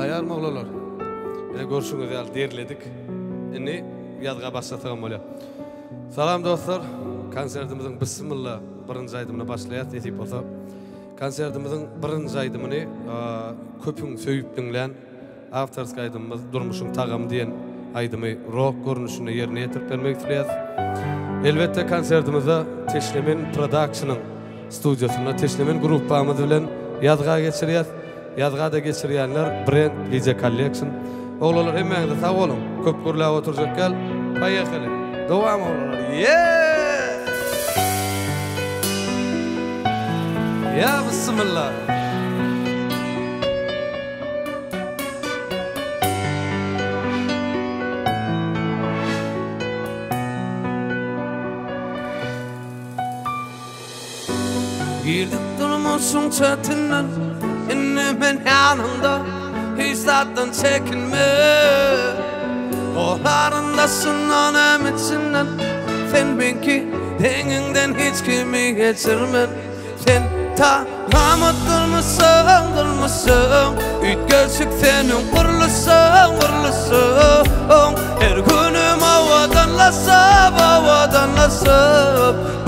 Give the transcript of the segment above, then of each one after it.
Tayar mı oğlalar? Yine görüşünüz ya, derledik. Yine yazga başlatalım öyle. Salam dostlar. Konsertimizin bismillah birinci aydımına başlayat etip olsa. Konsertimizin birinci aydımını köpün söyüp dinleyen Aftersk aydımımız Durmuşun Tağam diyen aydımı rock görünüşünü yerine getirip vermek istiyoruz. Elbette konsertimizde Teşlemen Production'ın stüdyosunda Teşlemen grupamız bilen yazga geçiriyoruz. Yazga da geçiriyenler Brand DJ Collection. Oğlanlar hemen de sağ olun. Köp gurlağa oturacak gel. Bayağı devam oğlanlar. Yeah! Ya bismillah. Girdik durmuşsun çötünden, innemen yanında, hiç tattın çekinme. Kollarındasın önem içinden, sen benki denginden hiç kimi geçirmen. Sen tamamı durmuşsun, üt gözük senin kurlusun. Her günüm havadan lasıp,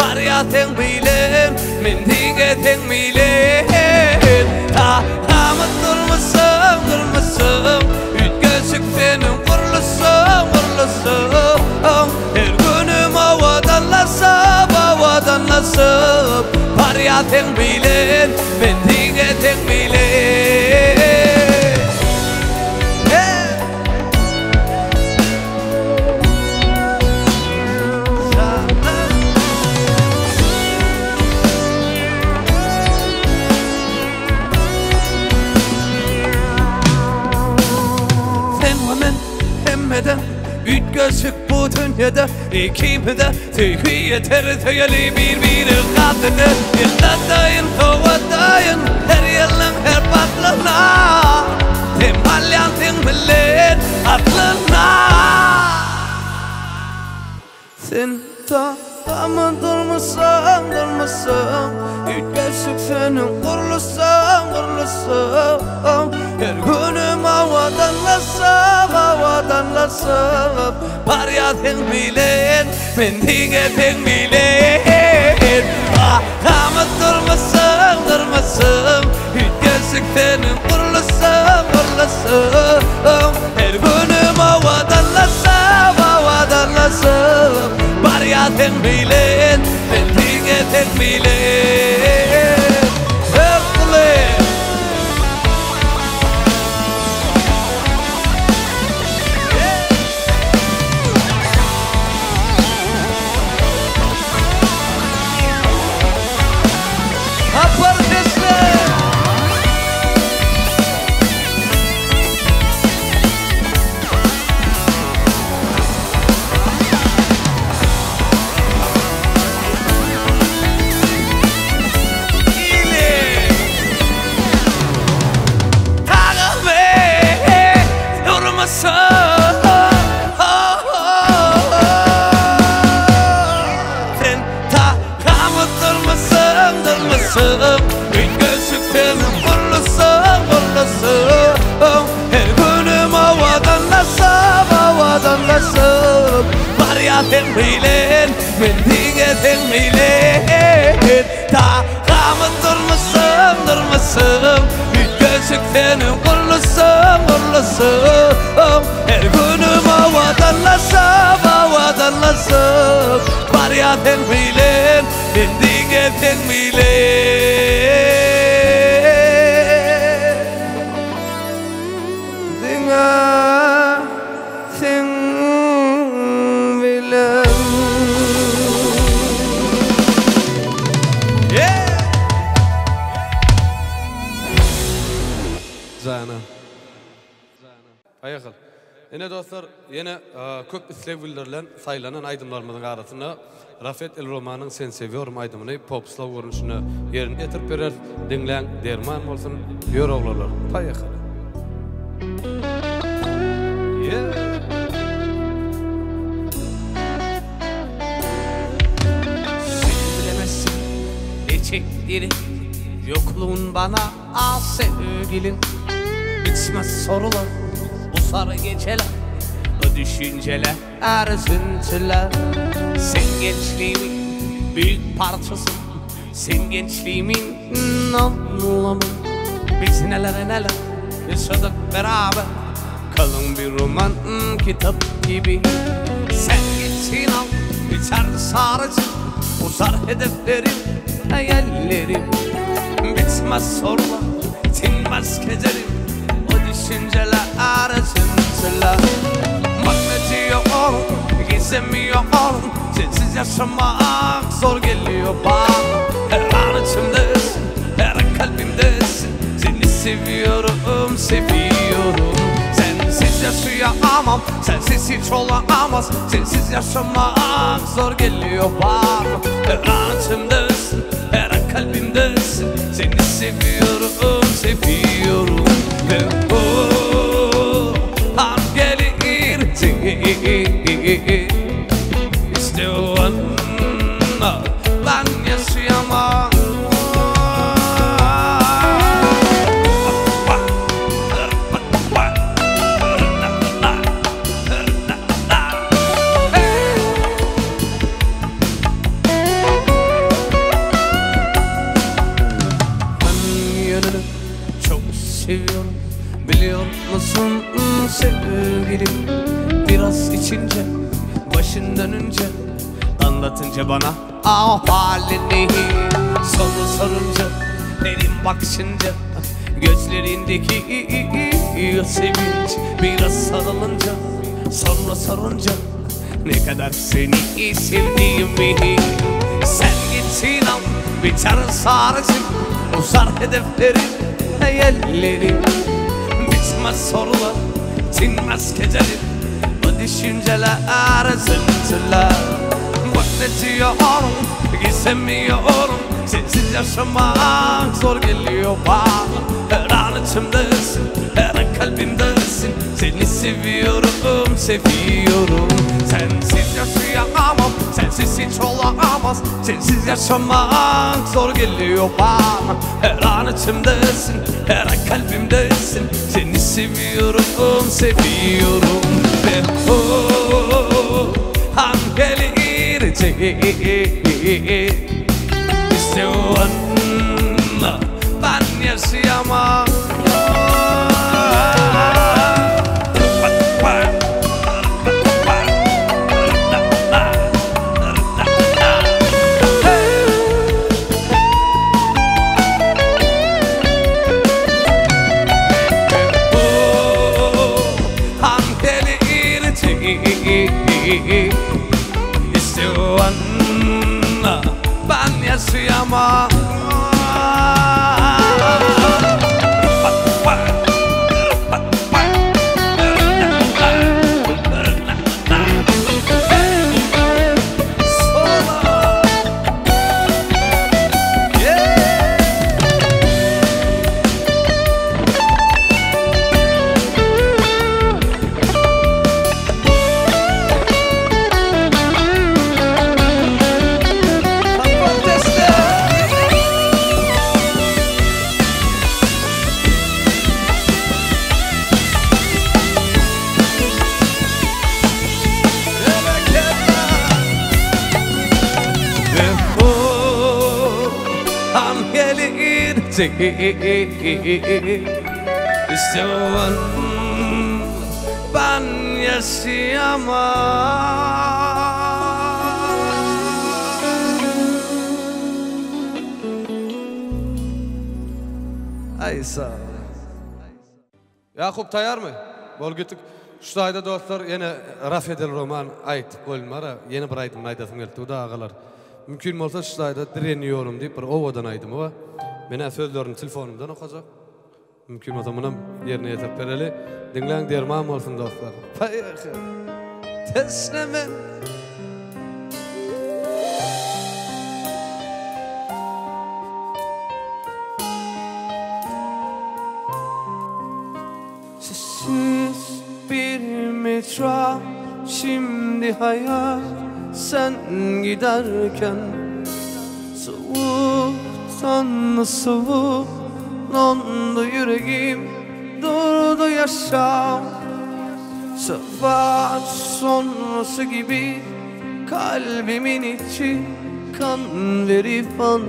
var ya ten bilen, men dinge ten bilen. Tamamı durmuşsun, üt gözük senin kurlusun. Her günüm havadan lasıp, var ya ten bilen, men dinge ten bilen. Üt gözük bu dünyada ikimi de tüyü yeter tüyeli bir kadını. Yıldadayın, kovadayın, her yılın her batlına. Tem halyan, tem millet aklına. Sen tamamı durmuşsun, üt gözük senin kurlusun. Her günüm havadan lasıp, var ya ten bilen, men dinge ten bilen. Tamamı durmuşsun, üt gözük senin kurlusun. Her günüm havadan lasıp, var ya ten bilen, men dinge ten bilen. Üt gözük senin kurlusun. Her günüm havadan lasıp, var ya ten bilen, men dinge ten bilen. Tamamı durmuşsun, üt gözük senin kurlusun. Her günüm havadan lasıp, var ya ten bilen, men dinge ten bilen. Ayakal. Yine dostlar, yine köp islevillerle saylanan aydımlarımızın arasında Rafet El Roman'ın Sen Seviyorum aydımını popslav görünüşünü yerine getirip verir. Dinleyen derman olsun, yor oğlalar. Ayakal. Sen bilemezsin ne çektiğini, yokluğun bana sevgilin. Hiç Bitmez sorular, bu sarı geceler, o düşünceler, üzüntüler. Sen gençliğimin büyük parçasın, sen gençliğimin anlamı. Biz neler yaşadık beraber, kalın bir roman kitap gibi. Sen gitsin al, biter sarıcı, uzar hedeflerim, hayallerim. Bitmez sorular, dinmez kederim, o düşünceler, üzüntüler. Bak ne diyorum, gizlemiyorum, sensiz yaşamak zor geliyor bana. Her an içimdesin, her kalbimdesin, seni seviyorum, seviyorum. Sensiz yaşayamam, sensiz hiç olamaz, sensiz yaşamak zor geliyor bana. Her an içimdesin, her an kalbimdesin, seni seviyorum, seviyorum. Ve bu an gelir İşte o an ben yaşayamam. Seviyorum, biliyor musun sevgilim? Biraz içince, başın dönünce, anlatınca bana halini, soru sorunca, derin bakışınca, gözlerindeki sevinç, biraz sarılınca, sonra sorunca ne kadar seni sevdiğimi. Sen gitsin al, biter sarıcım, uzar hedeflerim, hayallerim. Bitmez sorular, dinmez kederim, o düşünceler, üzüntüler. Bak ne diyorum, gizlemiyorum, sensiz yaşamak zor geliyor bana. Her an içimdesin, her an kalbimdesin, seni seviyorum, seviyorum. Sensiz yaşayamam, sensiz hiç olamaz, sensiz yaşamak zor geliyor bana. Her an içimdesin, her an kalbimdesin, seni seviyorum, seviyorum. Ve o an gelir İşte o an ben yaşayamam. İşte o an ben yaşayamam. İşte o an ben yaşayamam. Ay sağ ol. Yakup tayar mı? Bol gittik. Şu ayda dostlar yine Rafedel roman aytıp koyulmara. Yeni bir aydım aydatım geldi. O da ağalar. Mümkün olsa şu ayda direniyorum deyip bir ovadan aydım o. Mene sözlerini telefonumdan okuyacak. Mümkün olsa bunun yerine yetip bereli. Dinlen derman olsun dostlar. Payakı. Tesleme. Sessiz bir metro, şimdi hayal sen giderken. Soğuktan soğuk dondu yüreğim, durdu yaşam. Savaş sonrası gibi kalbimin içi kan verip an.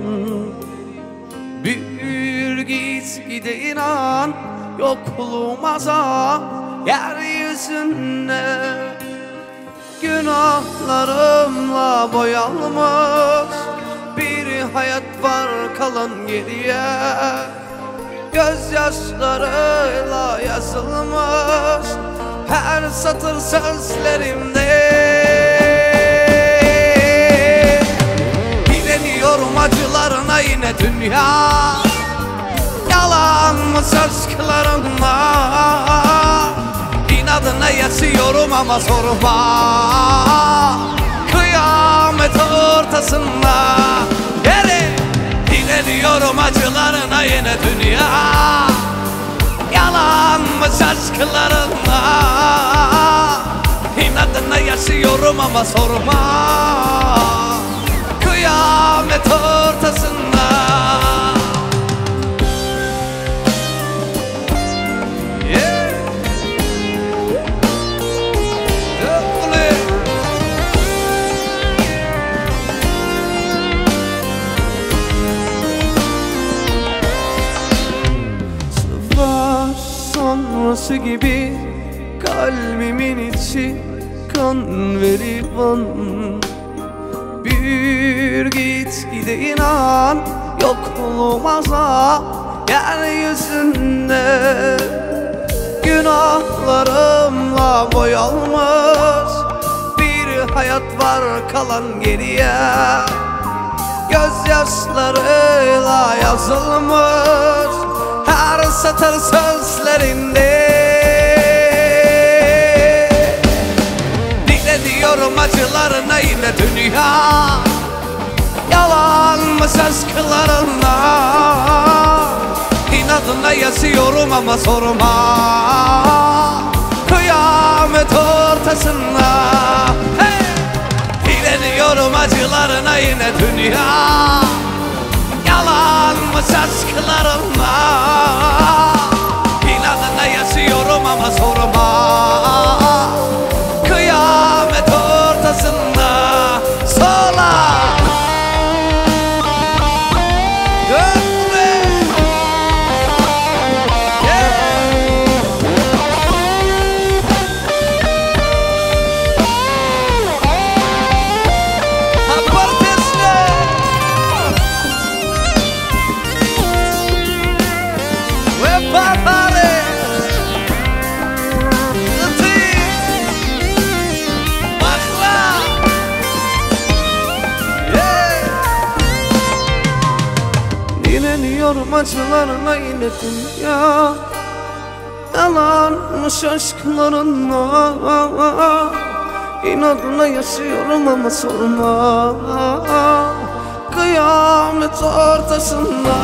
Bir gitgide inan yokluğum azap yeryüzünde. Günahlarımla boyanmış bir hayat var kalan geriye. Gözyaşlarıyla yazılmış her satır sözlerimde. Bileniyorum acılarına yine dünya. Yalan mı aşklarınla? İnadına yaşıyorum ama sorma. Kıyamet ortasında dileniyorum acılarına yine dünya. Yalanmış aşklarınla. İnadına yaşıyorum ama sorma. Kıyamet ortasında. Sonrası gibi kalbimin içi kan verip an. Bir gitgide inan yokluğum azap yeryüzünde. Günahlarımla boyanmış bir hayat var kalan geriye. Gözyaşlarıyla yazılmış her satır sözlerinde. Dileniyorum acılarına yine dünya. Yalanmış aşklarınla. İnadına yaşıyorum ama sorma. Kıyamet ortasında. Hey! Dileniyorum acılarına yine dünya. Yalanmış aşklarınla. İnadına yaşıyorum ama sorma. Kıyamet ortasında. Sola dileniyorum acılarına yine dünya. Yalanmış aşklarınla. İnadına yaşıyorum ama sorma. Kıyamet ortasında.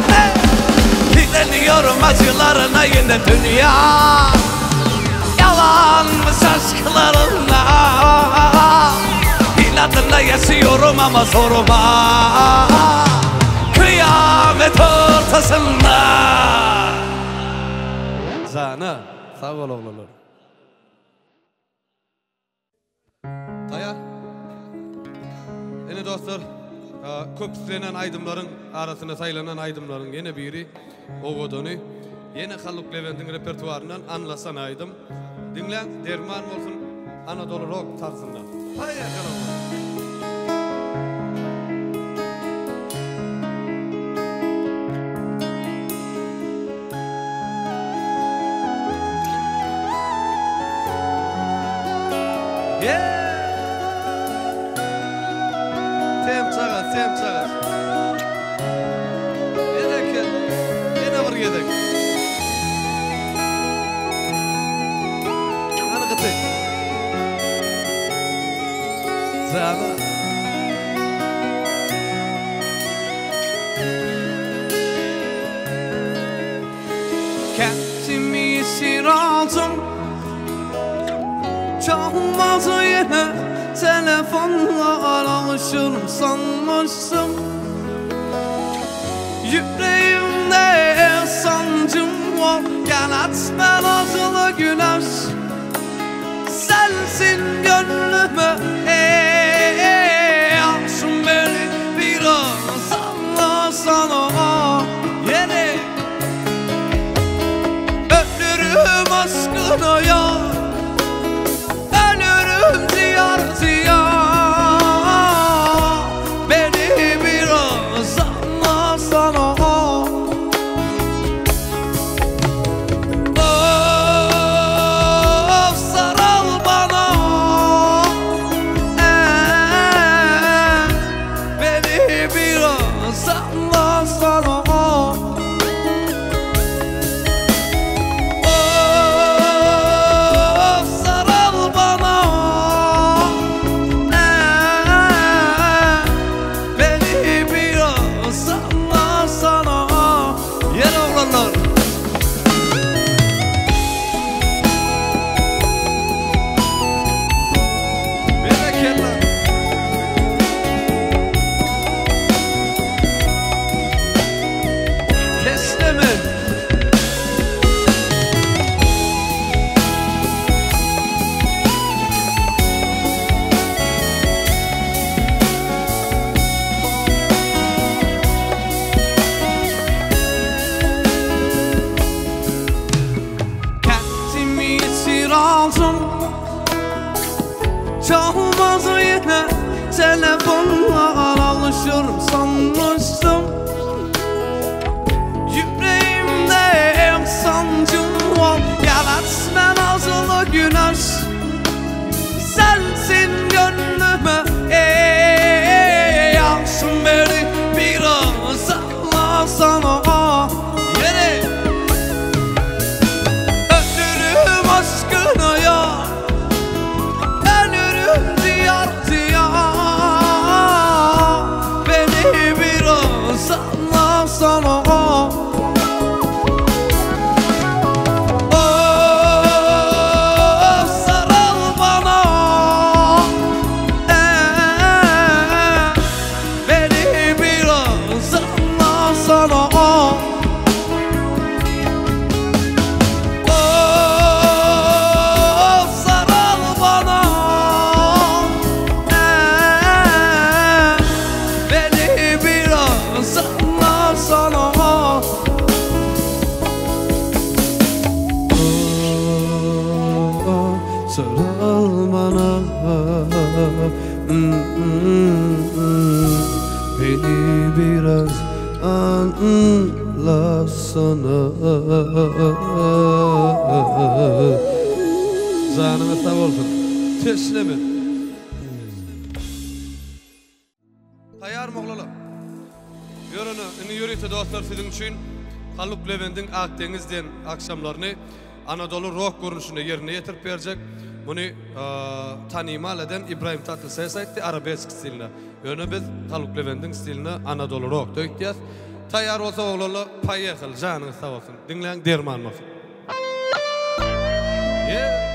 Hey! Dileniyorum acılarına yine dünya. Yalanmış aşklarınla. İnadına yaşıyorum ama sorma. Kıyamet ortasında. Zana, sağ ol oğlanlar. Taya, yine dostlar, köpüslenen aydımların arasına saylanan aydımların yine biri Ogodonu. Yine Haluk Levent'in repertuarından anlasan aydım. Dinlen, derman olsun Anadolu rock tarzında. Hayır canım. Tem çağır. Yine bir gedek. Ana gıtı. Zana. Kendimi esir aldım. Çalmaz o yine telefonlar alışırım sanmıştım. Yüreğimde sancım var, kanatlar sensin gönlüme Alsın beni biraz anlasana yere Ölürüm aşkına ya Ölürüm diyar diyar Beni biraz anlasana Saral bana Beni biraz anlasana Saral bana Beni biraz anlasana Yer oğlanlar Bereketler Teslim et Kendimi esir aldım Çalmaz yine telefonlar alışır sanmıştım Yüreğimde sancım var Yaratma nazlı güneş Sensin gönlüme Alsın beni biraz anlasana yere Ölürüm aşkına ya Ölürüm diyar diyar Beni biraz anlasana Saral bana Beni biraz anlasana Saral bana Beni biraz anlasana Saral bana Beni biraz anlasana Canınız sağ olsun. Teslimi. Tayar mı oğlum? Görünü, ini yürüyte dostlar sizin için Haluk Levent'in Akdeniz'den akşamlarını Anadolu rock görünüşünde yerine getirip verecek. Bunu tanımal eden İbrahim Tatlıses'e etti arabesk stiline. Yönü biz Haluk Levent'in stiline Anadolu rock döktüyüz. Tayar olsa oğlum payı kıl, canınız sağ olsun. Dinleyen derman olsun. Yeah.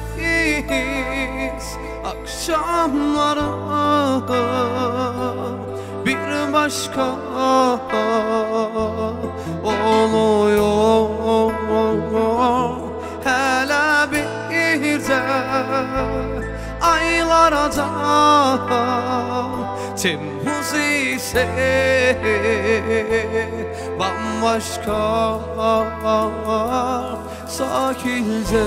Akdeniz akşamları bir başka oluyor hele bir de aylardan Temmuz ise bambaşka sahilde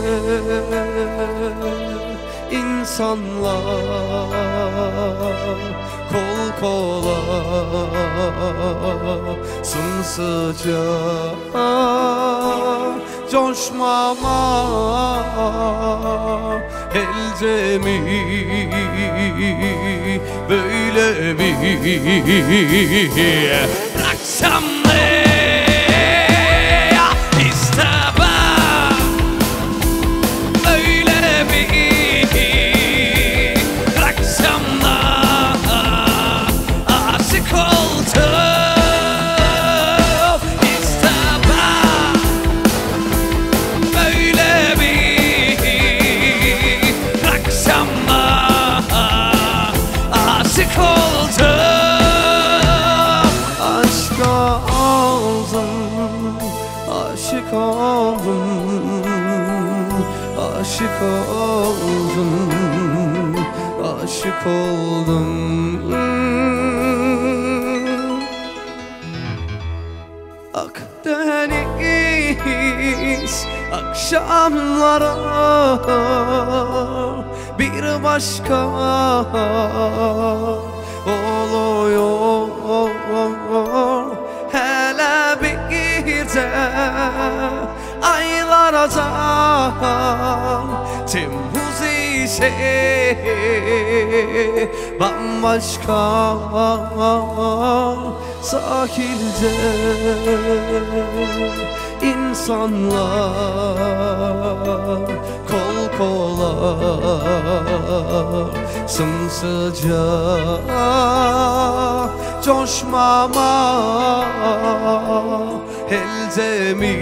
insanlar kol kola sımsıcak coşmama elde mi böyle mi bıraksam ne istemem öyle mi bıraksam da aşık oldum istemem öyle mi bıraksam oldum, aşık oldum, aşık oldum. Akdeniz akşamları bir başka oluyor. Hele bir de aylardan Temmuz ise bambaşka sahilde insanlar kol kola sımsıcak coşmama elde mi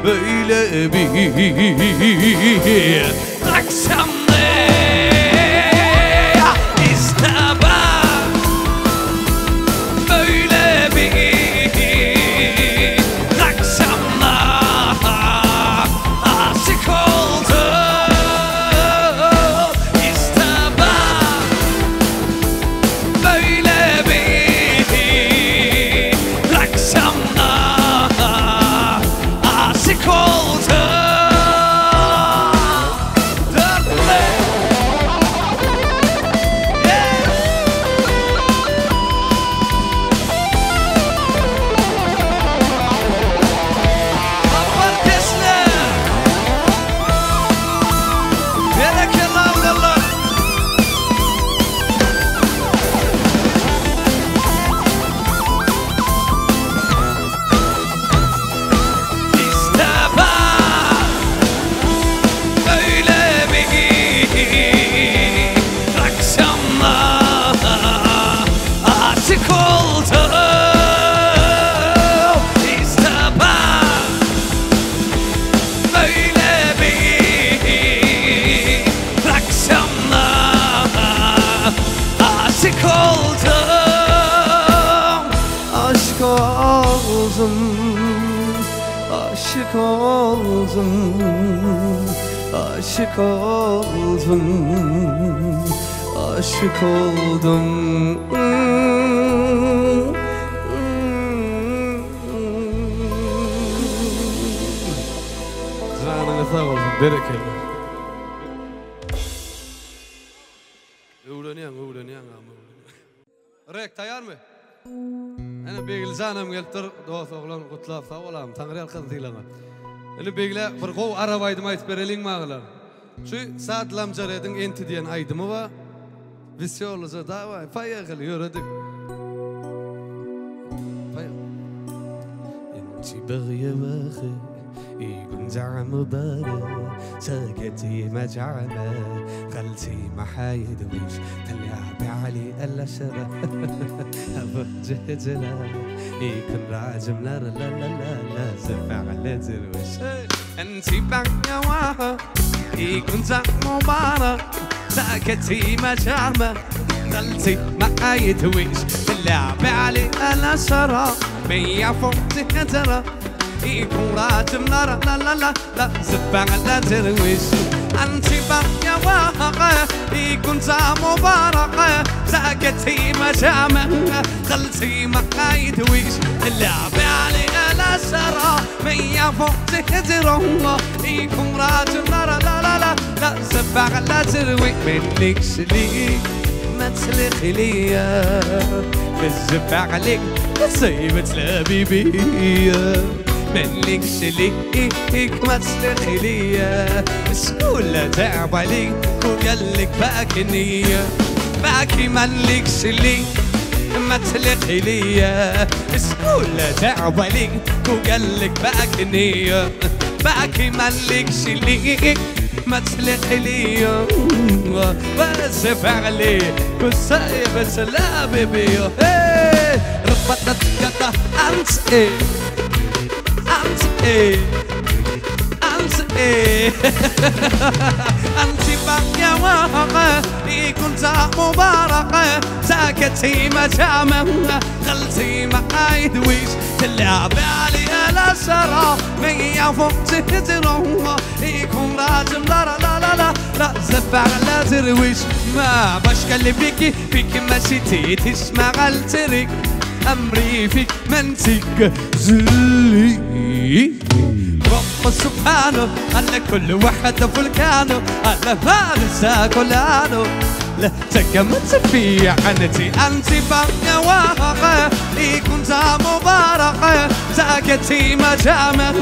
böyle bir akşamda istabah böyle bir akşamda aşık oldum istabah böyle bir akşamda aşık oldum. Aşık oldum, aşık oldum, aşık oldum. Canına sağ olsun, bereketli. Öğreniyorsun ama. Rek, tayar mı? Ana begil canım gelipdir, dost oğlan kutlap sağ olam, Tangri alqan diylama. Ana begle bir gov arabaydım aytып berelin mağlar. Şu saatlamcar edin enti diyen aydımı va. Visyoluza davay, payaqıl yürüdük. Payaq. Enti bagya baxı, يكون زعم مبارك ساكتي مجعمة قلتي ما حيدويش تلعب علي ألا شرا أبجهجلا يكون راجم لا لا لا لا لا زفع على ترويش أنتي بقى واها يكون زعم مبارك ساكتي مجعمة قلتي ما حيدويش تلعب علي ألا شرا مية فوق تهجرا يكون راجم لا لا لا لا لا زفع على ترويش أنتي بقى واقع يكون زعم مبارك ساكتي مجامع خلتي ما قايدويش اللعب علي على سرى مية فوق تهجره يكون راجم لا لا لا لا لا زفع على ترويش منك شليك ما تسلخي ليا بالزفع عليك سيبت لبيبيا منك شليك ما تسلخي ليا سكول تعب عليك وقالك باكي نية باكي مالك شليك ما تسلخي ليا سكول تعب عليك وقالك باكي نية باكي مالك شليك ما تسلخي ليا واسف عليك وسايب سلام بيبيا ربطت قطع أنت إيه أنت إيه أنت أنت باقية واقع كنت مباركة ساكتي مجامة غلتي معاي دويش تلعبي علي الأسرة مية فوق تهدرهم يكون راجم لا لا لا لا لا زفع لا ترويش ما بشكل بيكي مشيتي تسمع التريك أمري فيك منسك زلي رب سبحانه على كل واحد فلكانه على فارسة كلانه لا تكمت في عنتي أنت باقية واقع كنت مباركة ساكتي مجامة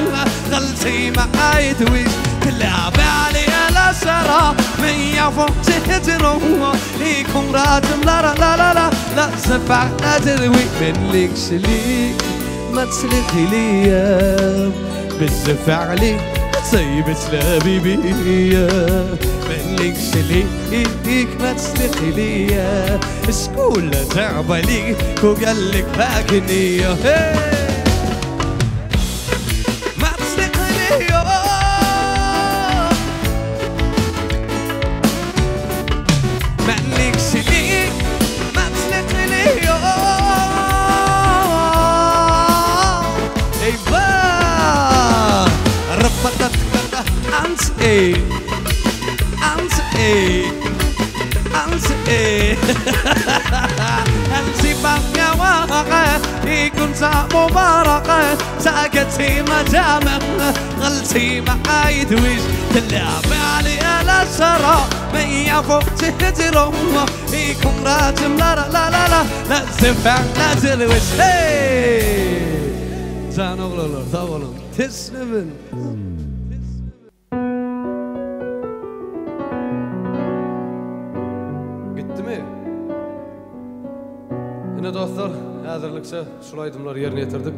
غلتي معاي دويش تلعب علي الأسرة مية فوق تهجروا يكون راجم لا لا لا لا لا زفع لا تروي منلكش ليك ما تسلخي ليا بالزفع عليك سيبت لبيبيا منلكش ليك ما تسلخي ليا شكون تعب عليك وقالك باكنية ما تسلخي ليا منلكش ليك ما تسلخي ليا ايوا ربطت أنت إيه أنت إيه أنت إيه أنت باقية واقع كنت مباركة ساكتي مجامة غلتي معاي دويش تلعبي علي الأسرة مية فوق تهدرهم يكون راجم لا لا لا لا لا زفع لا ترويش Can oğlanlar sağ olun. Teslimin. Gitti mi? Yine dostlar, hazırlıkça şulaydımlar yerine getirdik.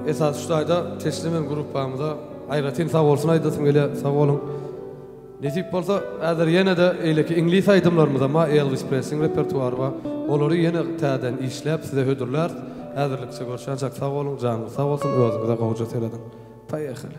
Esas şulayda teslimin grup bağımıza ayratin sağ olsun aydatım gele sağ olun. Nesip bolsa hazır yine de eyle ki İngiliz aydımlarımıza ma Elvis Presley'in repertuarı var. Onları yine täden işlep size hödürler. Hazırlıkça görüşen çok sağ olun, canınız sağ olsun, özünüze kavuşa seyredin. Paylaşalım.